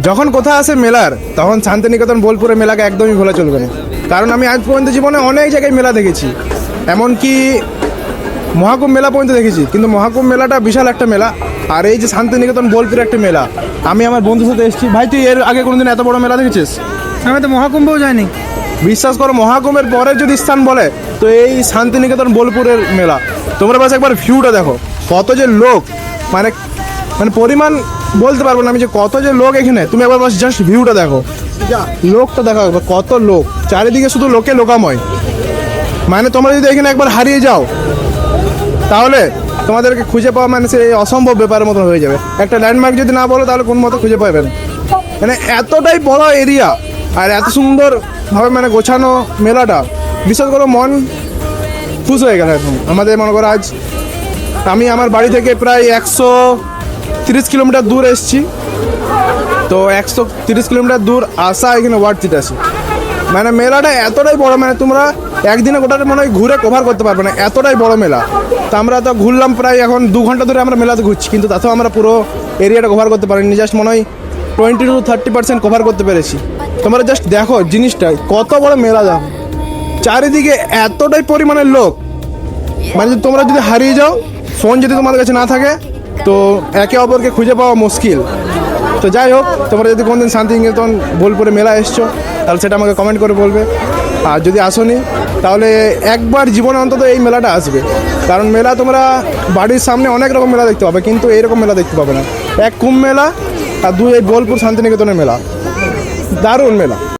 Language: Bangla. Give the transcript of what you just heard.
যখন কথা আসে মেলার, তখন শান্তিনিকেতন বোলপুরের মেলাকে একদমই ভোলা চলবে না। কারণ আমি আজ পর্যন্ত জীবনে অনেক জায়গায় মেলা দেখেছি, এমনকি মহাকুম্ভ মেলা পর্যন্ত দেখেছি, কিন্তু মহাকুম্ভ মেলাটা বিশাল একটা মেলা। আর এই যে শান্তিনিকেতন বোলপুরের একটা মেলা, আমি আমার বন্ধুর সাথে এসেছি। ভাই, তুই এর আগে কোনোদিন এত বড় মেলা দেখেছিস? আমি তো মহাকুম্ভও যাইনি। বিশ্বাস করো, মহাকুম্ভের পরে যদি স্থান বলে তো এই শান্তিনিকেতন বোলপুরের মেলা। তোমরা বাস একবার ভিউটা দেখো, কত যে লোক, মানে মানে পরিমাণ বলতে পারবো না আমি যে কত যে লোক এখানে। তুমি একবার বাস জাস্ট ভিউটা দেখো, লোকটা দেখো একবার, কত লোক, চারিদিকে শুধু লোকে লোকাময়। মানে তোমরা যদি এখানে একবার হারিয়ে যাও, তাহলে তোমাদেরকে খুঁজে পাওয়া মানে সে অসম্ভব ব্যাপারের মতো হয়ে যাবে। একটা ল্যান্ডমার্ক যদি না বলো, তাহলে কোন মতো খুঁজে পাবেন। মানে এতটাই বড় এরিয়া আর এত সুন্দরভাবে মানে গোছানো মেলাটা, বিশেষ করে মন খুশ হয়ে গেল এখন। আমাদের মনে করো আজ আমি আমার বাড়ি থেকে প্রায় 130 কিলোমিটার দূর এসেছি, তো 130 কিলোমিটার দূর আসা এখানে ওয়ার্থিট আছে। মানে মেলাটা এতটাই বড়, মানে তোমরা একদিনে গোটাটা মনে হয় ঘুরে কভার করতে পারবে না, এতটাই বড় মেলা। তো আমরা তো ঘুরলাম প্রায় এখন 2 ঘন্টা ধরে আমরা মেলাতে ঘুরছি, কিন্তু তাতেও আমরা পুরো এরিয়াটা কভার করতে পারিনি। জাস্ট মনে হয় 20 to 30% কভার করতে পেরেছি। তোমরা জাস্ট দেখো জিনিসটা, কত বড় মেলা, দেখো চারিদিকে এতটাই পরিমাণের লোক। মানে তোমরা যদি হারিয়ে যাও, ফোন যদি তোমাদের কাছে না থাকে, তো একে অপরকে খুঁজে পাওয়া মুশকিল। তো যাই হোক, তোমরা যদি কোনোদিন শান্তিনিকেতন বোলপুরে মেলা এসছো, তাহলে সেটা আমাকে কমেন্ট করে বলবে। আর যদি আসোনি, তাহলে একবার জীবনে অন্তত এই মেলাটা আসবে। কারণ মেলা তোমরা বাড়ির সামনে অনেক রকম মেলা দেখতে পাবে, কিন্তু এইরকম মেলা দেখতে পাবে না। 1 কুম্ভ মেলা আর 2 এই বোলপুর শান্তিনিকেতনের মেলা, দারুণ মেলা।